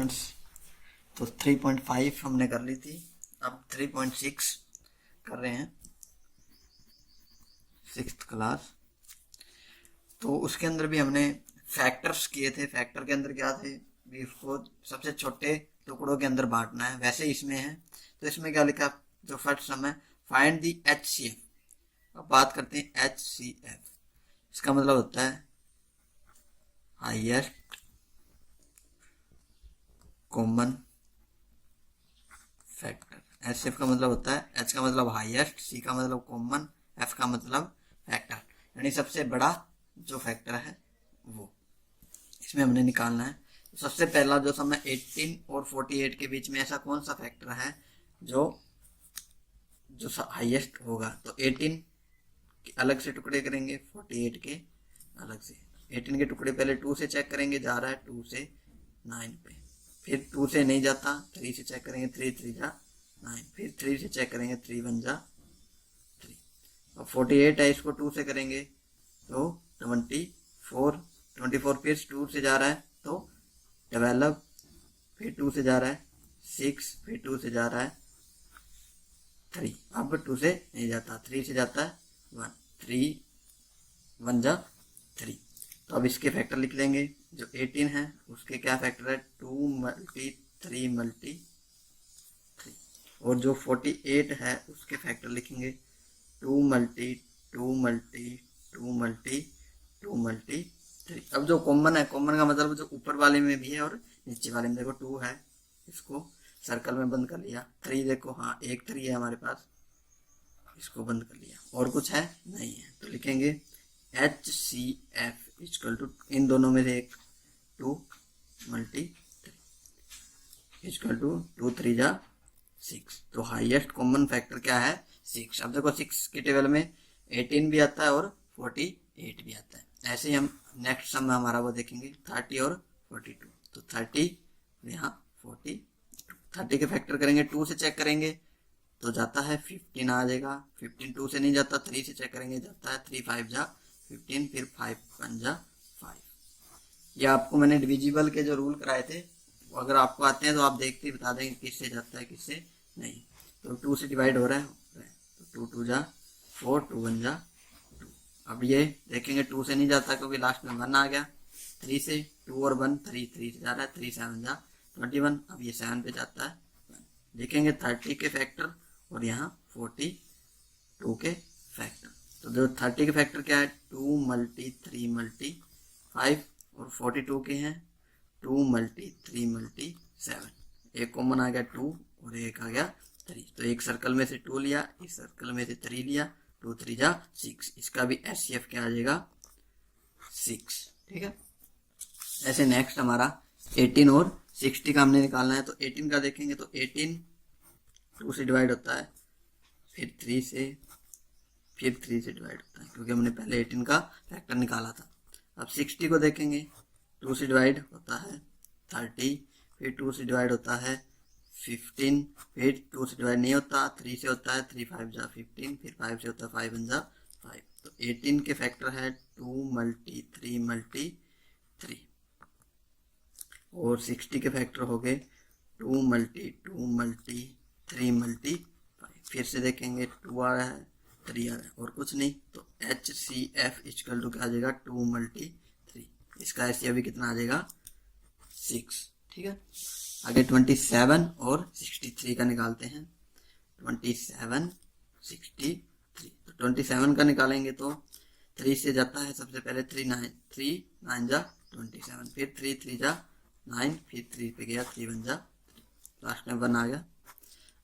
Students, तो 3.5 हमने कर ली थी, अब 3.6 कर रहे हैं, 6th क्लास। तो उसके अंदर भी हमने फैक्टर्स किए थे। फैक्टर के अंदर क्या थे भी, उसको सबसे छोटे टुकड़ों के अंदर बांटना है। वैसे इसमें है, तो इसमें क्या लिखा, जो फर्स्ट सम है, फाइंड दी HCF। अब बात करते हैं HCF। इसका मतलब होता है हाईएस्ट कॉमन फैक्टर। HCF का मतलब होता है, H का मतलब हाईएस्ट, C का मतलब कॉमन, F का मतलब फैक्टर, यानी सबसे बड़ा जो फैक्टर है वो इसमें हमने निकालना है। तो सबसे पहला जो सम है 18 और 48 के बीच में ऐसा कौन सा फैक्टर है जो हाईएस्ट होगा। तो 18 के अलग से टुकड़े करेंगे, 48 के अलग से। 18 के टुकड़े पहले 2 से चेक करेंगे, जा रहा है 2 से 9 पे, फिर 2 से नहीं जाता, 3 से चेक करेंगे, 3 3 जा 9, फिर 3 से चेक करेंगे, 3 1 जा 3। अब 48 है, इसको 2 से करेंगे तो 24, फिर 2 से जा रहा है तो 12, फिर 2 से जा रहा है 6, फिर 2 से जा रहा है 3, अब 2 से नहीं जाता, 3 से जाता है 1, 3 1 जा 3। तो अब इसके फैक्टर लिख लेंगे। जो 18 है उसके क्या फैक्टर है, 2 मल्टी 3 मल्टी 3। और जो 48 है उसके फैक्टर लिखेंगे 2 मल्टी 2 मल्टी 2 मल्टी 2 मल्टी 3। अब जो कॉमन है, कॉमन का मतलब जो ऊपर वाले में भी है और नीचे वाले में। देखो 2 है, इसको सर्कल में बंद कर लिया। 3 देखो, हाँ एक 3 है हमारे पास, इसको बंद कर लिया। और कुछ है नहीं है, तो लिखेंगे HCF इक्वल टू, इन दोनों में से एक 2 मल्टी 3 इक्वल टू 2 3 जा 6। तो हाईएस्ट कॉमन फैक्टर क्या है, 6। अब देखो 6 के टेबल में 18 भी आता है और 48 भी आता है। ऐसे ही हम नेक्स्ट सम में हमारा वो देखेंगे 30 और 42। तो 30 यहाँ 42, 30 के फैक्टर करेंगे, 2 से चेक करेंगे तो जाता है 15 आ जाएगा, 15 2 से नहीं जाता, 3 से चेक करेंगे जाता है 3 5 जा 15, फिर 5 1 जा 5। ये आपको मैंने डिविजिबल के जो रूल कराए थे, अगर आपको आते हैं तो आप देखते ही बता देंगे किससे जाता है किससे नहीं। तो 2 से डिवाइड हो रहा है, तो 2 2 जा 4, 2 1 जा 2। अब ये देखेंगे 2 से नहीं जाता क्योंकि लास्ट में 1 आ गया। 3 से 2 और 1 3 3 से जा रहा है, 3 7 जा 21। अब ये 7 पे जाता है 1। देखेंगे 30 के फैक्टर और यहाँ 42 के फैक्टर। तो जो 30 के फैक्टर क्या है, 2 मल्टी 3 मल्टी 5, और 42 के हैं 2 मल्टी 3 मल्टी 7। एक कॉमन आ गया 2 और एक आ गया 3। तो एक सर्कल में से 2 लिया, इस सर्कल में से 3 लिया, 2 3 जा 6। इसका भी HCF क्या आ जाएगा, 6। ठीक है। ऐसे नेक्स्ट हमारा 18 और 60 का हमने निकालना है। तो 18 का देखेंगे तो 18 2 से डिवाइड होता है, फिर 3 से, फिर 3 से डिवाइड होता है क्योंकि हमने पहले 18 का फैक्टर निकाला था। अब 60 को देखेंगे, 2 से डिवाइड होता है 30, फिर 2 से डिवाइड होता है 15, फिर 2 से डिवाइड नहीं होता, 3 से होता है 3 5 जा 15, फिर 5 से होता है 5 1 जा 5। तो 18 के फैक्टर है 2 मल्टी 3 मल्टी 3, और 60 के फैक्टर हो गए 2 मल्टी 2 मल्टी 3 मल्टी 5। फिर से देखेंगे 2 आ रहा है, 3 आ रहा है, और कुछ नहीं। तो HCF इक्वल टू क्या आ जाएगा, 2 मल्टी 3। इसका HCF भी कितना आ जाएगा, 6। ठीक है। आगे 27 और 63 का निकालते हैं। 27 63, तो 27 का निकालेंगे तो 3 से जाता है सबसे पहले 3 9 जा 27, फिर 3 3 जा 9, फिर 3 पे गया 3 1 जा 3, लास्ट में 1 आ गया।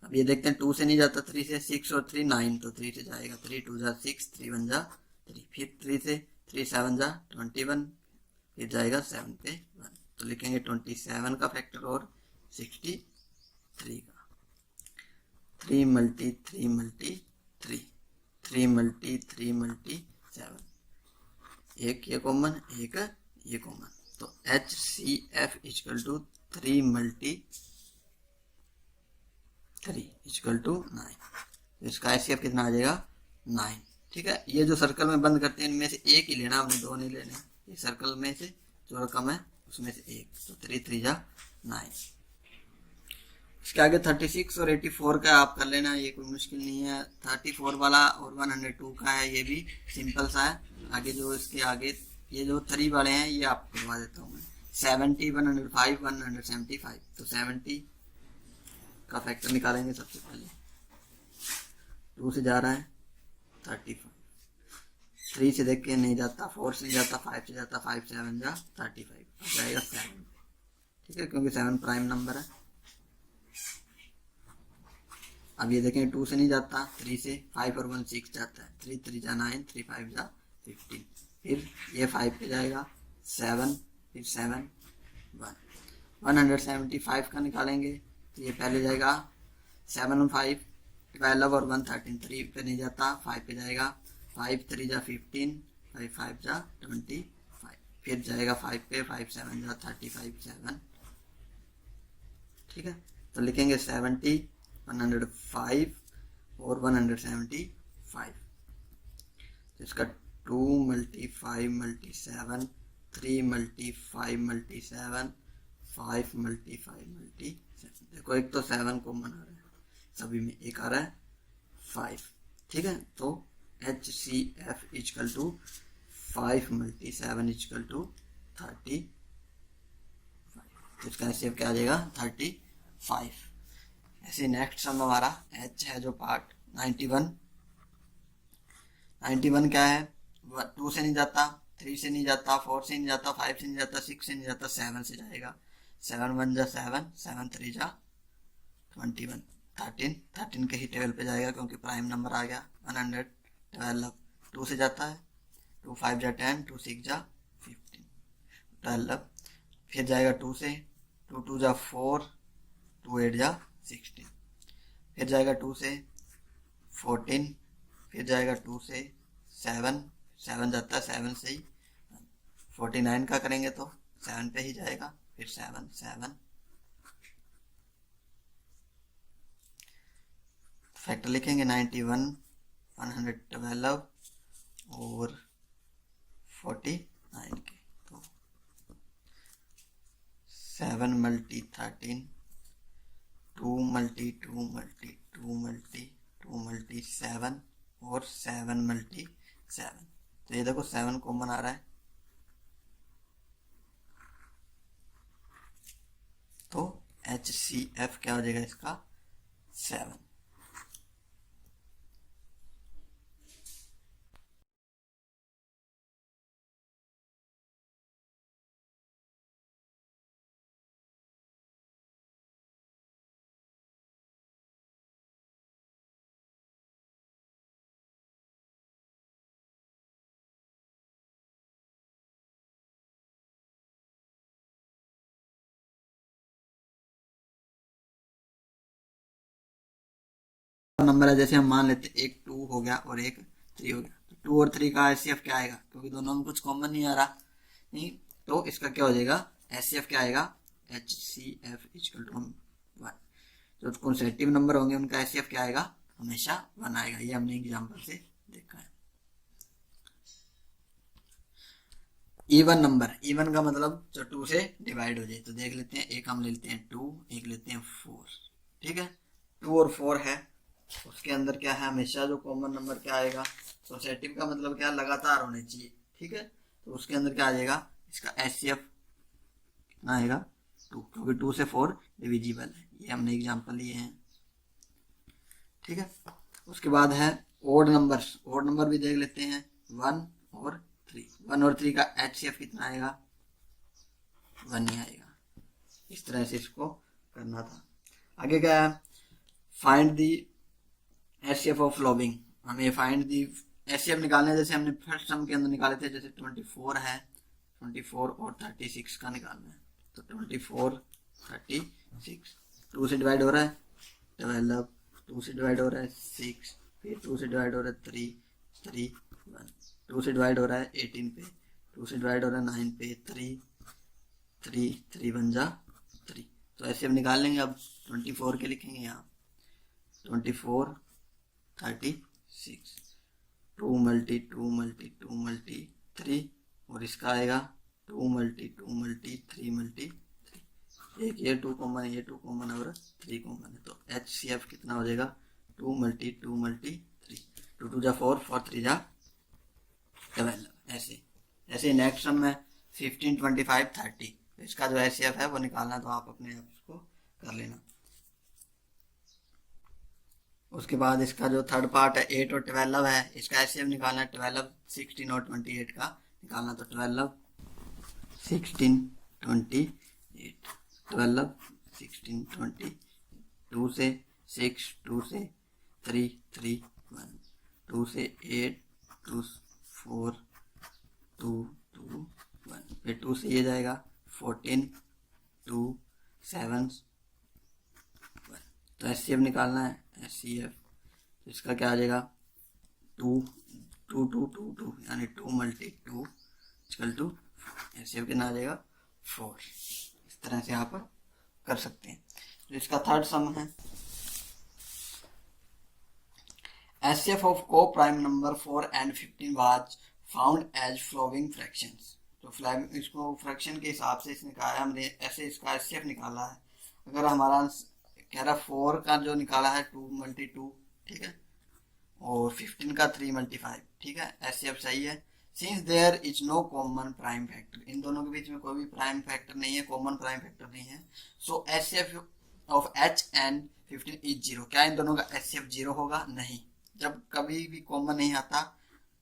अब ये देखते हैं 2 से नहीं जाता, 3 से 6 और 3 9, तो 3 से जाएगा, 3 2 जा 6, 3 1 जा 3, फिर 3 से 3 7 जा 21, फिर जाएगा 7 पे 1। तो लिखेंगे 27 का फैक्टर और 63 का। 3 मल्टी 3 मल्टी 3, 3 मल्टी 3 मल्टी 7, एक ये कॉमन, एक ये कॉमन। तो HCF equal to 3 multi 3 equal to 9। तो इसका HCF कितना आ जाएगा, 9। ठीक है। ये जो सर्कल में बंद करते हैं इनमें से एक ही लेना, हमने 2 नहीं लेने। ये सर्कल में से जो रकम है उसमें से एक, तो 3 3 जा 9। इसके आगे 36 और 84 का आप कर लेना, ये कोई मुश्किल नहीं है। 34 वाला और 102 का है, ये भी सिंपल सा है। आगे जो इसके आगे ये जो 3 वाले हैं ये आपको करवा देता हूँ मैं। 70, 105, 175। तो 70 का फैक्टर निकालेंगे सबसे पहले। 2 से जा रहा है 35, 3 से देख के नहीं जाता, 4 से नहीं जाता, 5 से जाता, 5 7 जा 35, अब जाएगा 7। ठीक है, क्योंकि 7 प्राइम नंबर है। अब ये देखें 2 से नहीं जाता, 3 से, 5 और 1 6 जाता है, 3 3 जा 9, 3 5 जा 15। फिर ये 5 पे जाएगा 7, फिर 7 1। 175 का निकालेंगे तो ये पहले जाएगा 7 और 5 12 और 1 13, 3 पे नहीं जाता, 5 पे जाएगा, 5 3 जा 15, 5 5 जा 25। फिर जाएगा 5 पे, 5 7 जा 35 7। ठीक है, तो लिखेंगे 70, 105 और 175। तो इसका 2 × 5 × 7, 3 × 5 × 7, 5 × 5 × 7। देखो एक तो 7 कॉमन आ रहा है, सभी में एक आ रहा है 5। ठीक है, तो HCF equal to 5 × 7 equal to 35। तो इसका HCF क्या आ जाएगा 35। ऐसे नेक्स्ट सम हमारा H है जो पार्ट 91। 91 क्या है, 2 से नहीं जाता, 3 से नहीं जाता, 4 से नहीं जाता, 5 से नहीं जाता, 6 से नहीं जाता, 7 से जाएगा। 7 1 जा 7, 7 3 जा 21, 13 के ही टेबल पे जाएगा क्योंकि प्राइम नंबर आ गया। 112 2 से जाता है, 2 5 जा 10, 2 6 जा 15, 12। फिर जाएगा 2 से, 2 2 जा 4, 2 8 जा 16। फिर जाएगा 2 से 14, फिर जाएगा 2 से 7, 7 जाता है 7 से ही। 49 का करेंगे तो 7 पे ही जाएगा, फिर 7 7। फैक्टर लिखेंगे 91, 112 और 49 के। तो 7 × 13, 2 × 2 × 2 × 2 × 7 और 7 × 7। तो ये देखो 7 कॉमन आ रहा है, तो HCF क्या हो जाएगा इसका 7। नंबर है, जैसे हम मान लेते हैं एक 2 हो गया और एक 3 हो गया, तो 2 और 3 का HCF क्या आएगा, क्योंकि दोनों में कुछ कॉमन नहीं आ रहा नहीं, तो इसका क्या हो जाएगा HCF क्या आएगा HCF इक्वल टू 1। जो कॉन्सेक्टिव नंबर होंगे उनका HCF क्या आएगा हमेशा 1 आएगा। ये हमने एग्जाम्पल से देखा है। इवन नंबर, इवन का मतलब जो 2 से डिवाइड हो जाए, तो देख लेते हैं, एक हम ले लेते हैं 2, एक लेते हैं 4। ठीक है, 2 और 4 है, उसके अंदर क्या है हमेशा जो कॉमन नंबर क्या आएगा, सॉसेटिव का मतलब क्या लगातार होने चाहिए। ठीक है, तो उसके अंदर क्या आ जाएगा इसका HCF कितना आएगा 2, क्योंकि 2 से 4 डिविजिबल है, ये हमने एग्जांपल लिए हैं। ठीक है, उसके बाद है ओड नंबर, ओड नंबर भी देख लेते हैं 1 और 3। 1 और 3 का HCF कितना आएगा 1 ही आएगा। इस तरह से इसको करना था। आगे क्या है find the HCF of lobbying, हमें फाइंड दी HCF निकालने, जैसे हमने फर्स्ट सम के अंदर निकाले थे, जैसे 24 है, 24 और 36 का निकालना है, तो 24 36, 2 से डिवाइड हो रहा है 12, 2 से डिवाइड हो रहा है 6, फिर 2 से डिवाइड हो रहा है 3 3 1, 2 से डिवाइड हो रहा है 18 पे, 2 से डिवाइड हो रहा है 9 पे, 3 3 3 बन जा 3। तो ऐसे हम निकाल लेंगे। अब 24 के लिखेंगे यहाँ 24 36, 2 × 2 × 2 × 3, और इसका आएगा 2 × 2 × 3 × 3। एक ये 2 कॉमन है, ये 2 कॉमन और 3 कॉमन है, तो HCF कितना हो जाएगा 2 × 2 × 3, 2 × 2 = 4, 4 × 3 = 12। ऐसे ऐसे नेक्स्ट सम में 15, 25, 30, इसका जो HCF है वो निकालना, तो आप अपने आप इसको कर लेना। उसके बाद इसका जो थर्ड पार्ट है 8 और 12 है, इसका HCF निकालना है 12, 16 और 28 का निकालना, तो 12, 16, 28, 12, 16, 20, 2 से 6, 2 से 3, 3, 1, 2 से 8, 2, 4, 2, 2, 1, फिर 2 से ये जाएगा 14, 2, 7, 1, तो HCF निकालना है। HCF तो इसका क्या आ जाएगा 2, 2, 2, 2, 2 यानी 2 × 2 = HCF कितना आ जाएगा 4। इस तरह से आप कर सकते हैं। तो इसका थर्ड सम है HCF of co-prime number 4 and 15 was found as following fractions। तो इसको फ्रैक्शन के हिसाब से इसने कहा है, हमने ऐसे इसका HCF निकाला है। अगर हमारा कह रहा 4 का जो निकाला है 2 × 2, ठीक है, और 15 का 3 × 5, ठीक है, HCF सही है। Since there is no common prime factor, इन दोनों के बीच में कोई भी प्राइम फैक्टर नहीं है, कॉमन प्राइम फैक्टर नहीं है, सो HCF of H and 15 is 0। क्या इन दोनों का HCF 0 होगा? नहीं। जब कभी भी कॉमन नहीं आता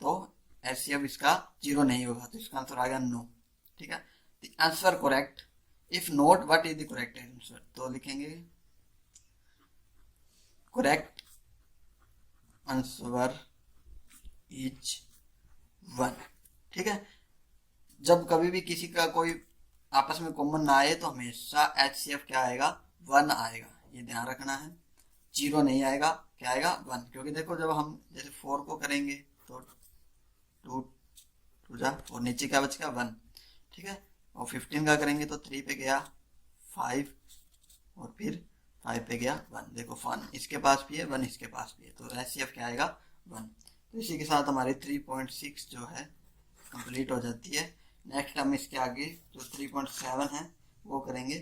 तो HCF इसका 0 नहीं होगा, तो इसका आंसर आएगा नो, ठीक है। The answer correct, if not what is the correct answer, तो लिखेंगे करेक्ट आंसर इज 1, ठीक है। जब कभी भी किसी का कोई आपस में कॉमन ना आए तो हमेशा HCF क्या आएगा 1 आएगा, ये ध्यान रखना है। 0 नहीं आएगा, क्या आएगा 1, क्योंकि देखो जब हम जैसे 4 को करेंगे तो 2 2 और नीचे क्या बचेगा 1, ठीक है, और 15 का करेंगे तो 3 पे गया 5 और फिर 5 पे गया 1, देखो 1 इसके पास भी है 1 इसके पास भी है, तो HCF क्या आएगा 1। तो इसी के साथ हमारी 3.6 जो है कंप्लीट हो जाती है। नेक्स्ट हम इसके आगे जो 3.7 है वो करेंगे।